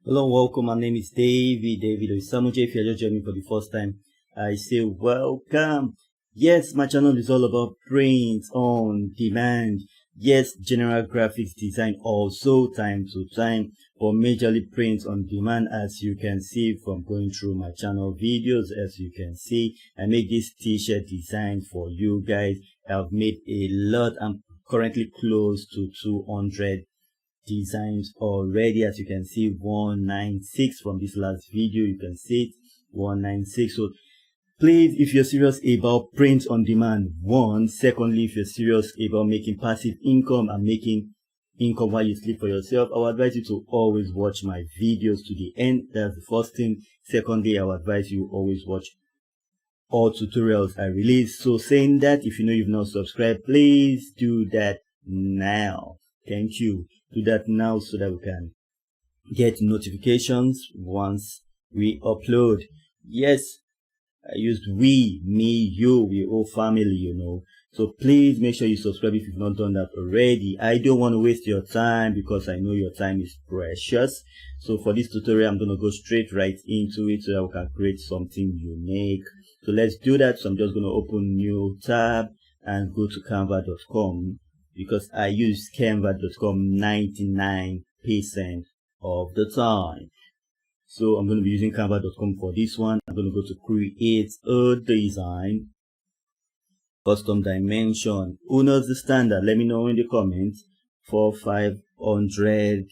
Hello, welcome. My name is David oisamoje. If you're just joining me for the first time, I say welcome. Yes, my channel is all about prints on demand. Yes, general graphics design also time to time, but majorly prints on demand. As you can see from going through my channel videos, as you can see, I make this t-shirt design for you guys. I've made a lot. I'm currently close to 200 designs already. As you can see, 196 from this last video, you can see it, 196. So please, if you're serious about print on demand, secondly, if you're serious about making passive income and making income while you sleep for yourself, I would advise you to always watch my videos to the end. That's the first thing. Secondly, I would advise you always watch all tutorials I release. So saying that, if you know you've not subscribed, please do that now. Thank you. Do that now so that we can get notifications once we upload. Yes, I used we, me, you, we all family, you know. So please make sure you subscribe if you've not done that already. I don't want to waste your time because I know your time is precious. So for this tutorial, I'm going to go straight right into it so that we can create something unique. So let's do that. So I'm just going to open new tab and go to canva.com because I use canva.com 99% of the time. So I'm going to be using canva.com for this one. I'm going to go to create a design, custom dimension. Who knows the standard? Let me know in the comments. 4500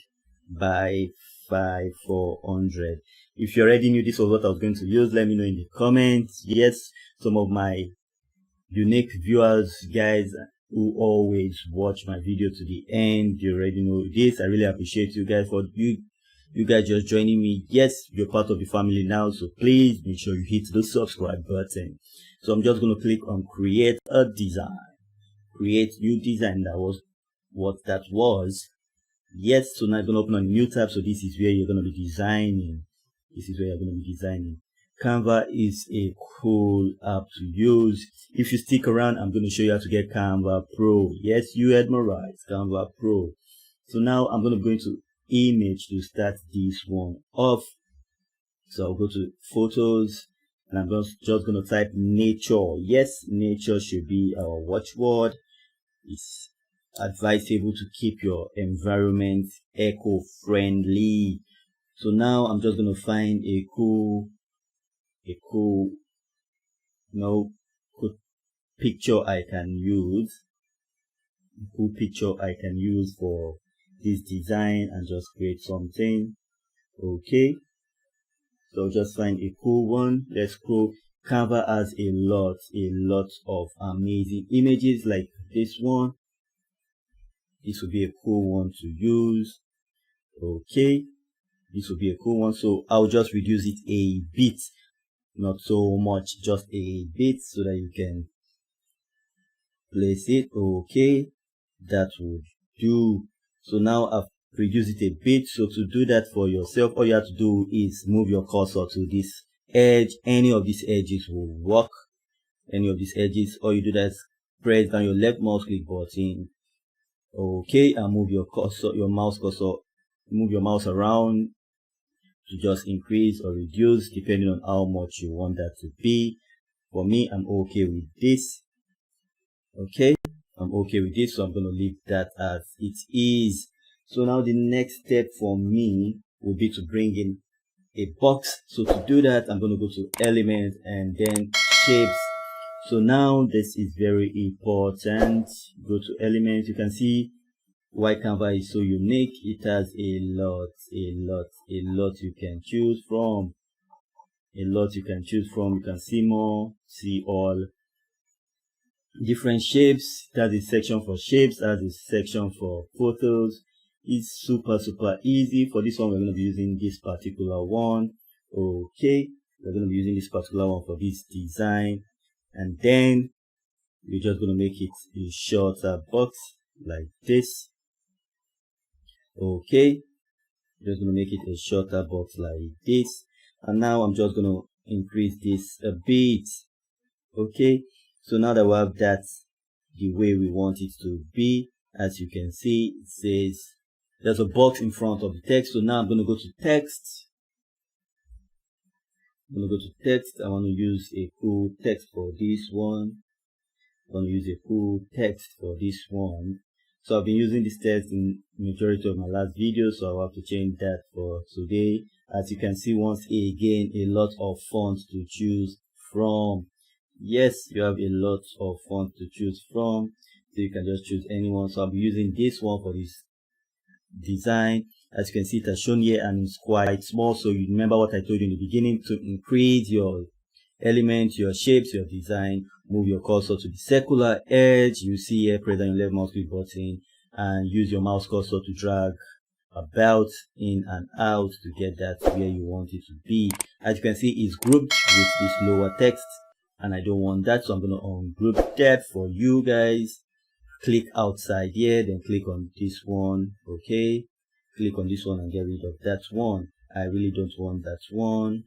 by 5400. If you already knew this was what I was going to use, let me know in the comments. Yes, some of my unique viewers, guys who always watch my video to the end, you already know this. I really appreciate you guys for you guys just joining me. Yes, you're part of the family now, so please make sure you hit the subscribe button. So I'm just going to click on create a design, create new design. That was what that was. Yes, so now I'm going to open a new tab. So this is where you're going to be designing. This is where you're going to be designing. Canva is a cool app to use. If you stick around, I'm going to show you how to get Canva Pro. Yes, you heard me right, Canva Pro. So now I'm going to go into image to start this one off. So I'll go to photos and I'm just going to type nature. Yes, nature should be our watchword. It's advisable to keep your environment eco-friendly. So now I'm just going to find a cool picture I can use. Cool picture I can use for this design and just create something. Okay, so just find a cool one. Let's scroll. Canva has a lot of amazing images like this one. This would be a cool one to use. Okay, this will be a cool one. So I'll just reduce it a bit, not so much, just a bit, so that you can place it. Okay, that would do. So now I've reduced it a bit. So to do that for yourself, all you have to do is move your cursor to this edge. Any of these edges will work. Any of these edges, all you do that is press down your left mouse click button. Okay, and move your cursor, move your mouse around to just increase or reduce depending on how much you want that to be. For me, I'm okay with this. Okay, I'm okay with this, so I'm going to leave that as it is. So now the next step for me will be to bring in a box. So to do that, I'm going to go to element and then shapes. So now this is very important. Go to elements. You can see why Canva is so unique. It has a lot you can choose from. You can see more, see all. Different shapes. That's a section for shapes. That's a section for photos. It's super easy. For this one, we're going to be using this particular one. Okay, we're going to be using this particular one for this design, and then we're just going to make it a shorter box like this. Okay, just going to make it a shorter box like this, and now I'm just going to increase this a bit. Okay, so now that we have that the way we want it to be, as you can see, it says there's a box in front of the text. So now I'm going to go to text. I'm going to go to text. I want to use a cool text for this one. I'm going to use a cool text for this one. So I've been using this text in majority of my last video, so I'll have to change that for today. As you can see, once again, a lot of fonts to choose from. Yes, you have a lot of fonts to choose from, so you can just choose anyone. So I'll be using this one for this design. As you can see, it has shown here and it's quite small. So you remember what I told you in the beginning, to increase your elements, your shapes, your design, move your cursor to the circular edge. You see here, press on your left mouse click button and use your mouse cursor to drag about in and out to get that where you want it to be. As you can see, it's grouped with this lower text and I don't want that, so I'm going to ungroup that for you guys. Click outside here, then click on this one. Okay, click on this one and get rid of that one. I really don't want that one.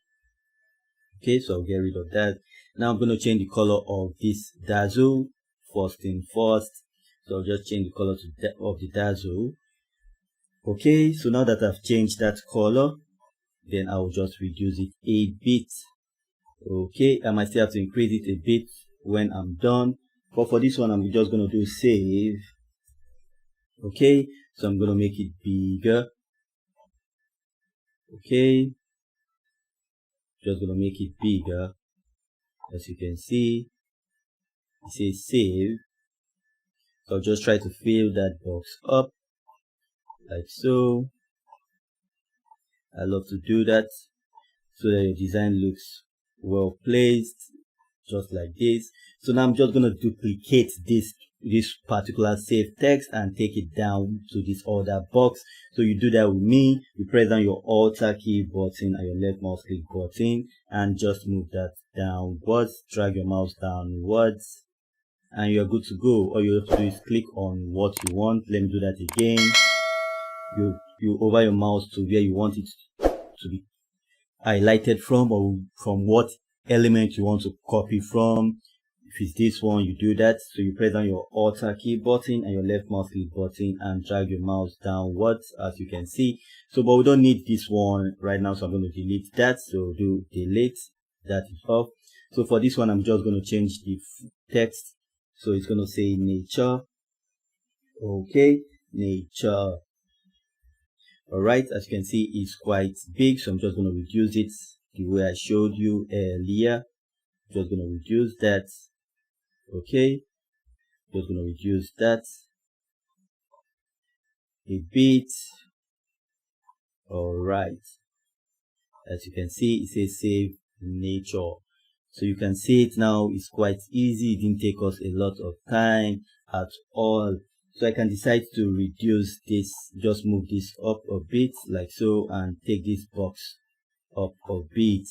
Okay, so I'll get rid of that. Now I'm going to change the color of this dazzle first thing first. So I'll just change the color of the dazzle. Okay, so now that I've changed that color, then I'll just reduce it a bit. Okay, I might still have to increase it a bit when I'm done, but for this one I'm just going to do save. Okay, so I'm going to make it bigger. Okay, just going to make it bigger. As you can see, it says save. So I'll just try to fill that box up like so. I love to do that so that your design looks well placed, just like this. So now I'm just going to duplicate this particular save text and take it down to this other box. So you do that with me. You press down your Alt key button and your left mouse click button and just move that downwards. Drag your mouse downwards and you're good to go. All you have to do is click on what you want. Let me do that again. You over your mouse to where you want it to be highlighted from, or from what element you want to copy from. If it's this one, you do that. So you press down your Alt key button and your left mouse click button and drag your mouse downwards, as you can see. So but we don't need this one right now, so I'm going to delete that. So do delete, that is off. So for this one, I'm just going to change the text. So it's going to say nature. Okay, nature. Alright, as you can see, it's quite big, so I'm just going to reduce it the way I showed you earlier. Just going to reduce that. Okay, just going to reduce that a bit. Alright, as you can see, it says save nature. So you can see it now. It's quite easy. It didn't take us a lot of time at all. So I can decide to reduce this, just move this up a bit like so, and take this box up a bit.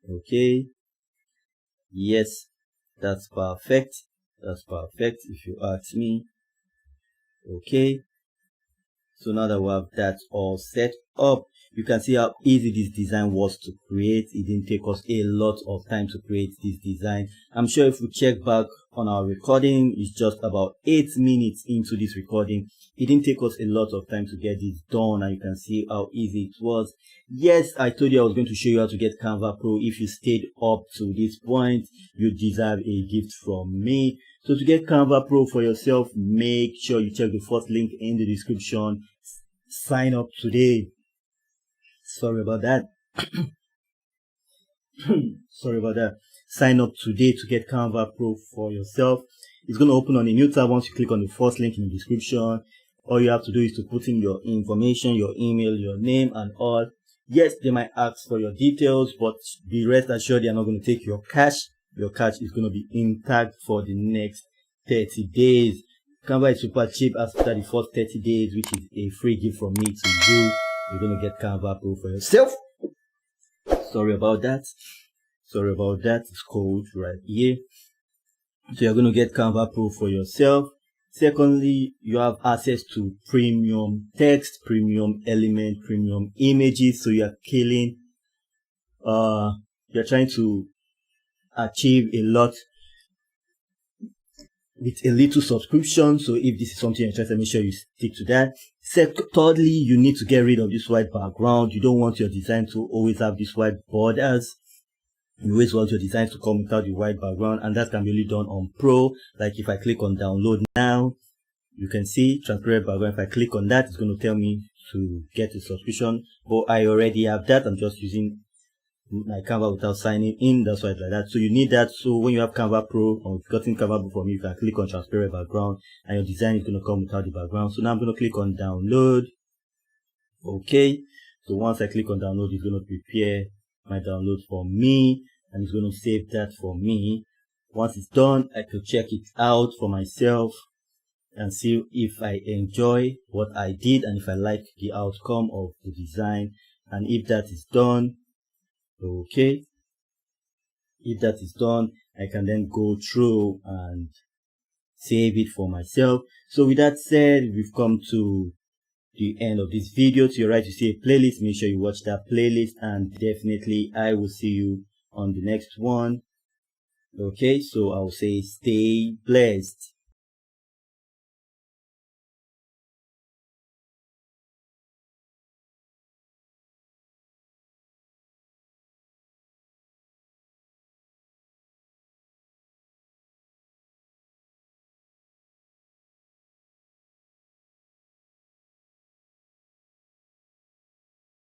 Okay, yes, that's perfect. That's perfect if you ask me. Okay, so now that we have that all set up, you can see how easy this design was to create. It didn't take us a lot of time to create this design. I'm sure if we check back on our recording, it's just about 8 minutes into this recording. It didn't take us a lot of time to get this done, and you can see how easy it was. Yes, I told you I was going to show you how to get Canva Pro. If you stayed up to this point, you deserve a gift from me. So to get Canva Pro for yourself, make sure you check the first link in the description. Sign up today. Sorry about that. Sorry about that. Sign up today to get Canva Pro for yourself. It's going to open on a new tab once you click on the first link in the description. All you have to do is to put in your information, your email, your name and all. Yes, they might ask for your details, but be rest assured they are not going to take your cash. Your cash is going to be intact for the next 30 days. Canva is super cheap after the first 30 days, which is a free gift from me to you. You're going to get Canva Pro for yourself. Sorry about that. Sorry about that. It's cold right here. So you're going to get Canva Pro for yourself. Secondly, you have access to premium text, premium element, premium images. So you're killing, you're trying to achieve a lot with a little subscription. So if this is something you're interested in, make sure you stick to that. Thirdly, you need to get rid of this white background. You don't want your design to always have these white borders. You always want your design to come without the white background, and that can be only done on Pro. Like if I click on download now, you can see transparent background. If I click on that, it's going to tell me to get a subscription, but I already have that. I'm just using my Canva without signing in. That's why it's like that. So you need that. So when you have Canva Pro or you've gotten Canva Pro from me, you can click on transparent background and your design is going to come without the background. So now I'm going to click on download. Okay, so once I click on download, it's going to prepare my download for me and it's going to save that for me. Once it's done, I could check it out for myself and see if I enjoy what I did and if I like the outcome of the design. And if that is done, okay, if that is done, I can then go through and save it for myself. So with that said, we've come to the end of this video. To your right, you see a playlist. Make sure you watch that playlist, and definitely I will see you on the next one. Okay, so I'll say stay blessed.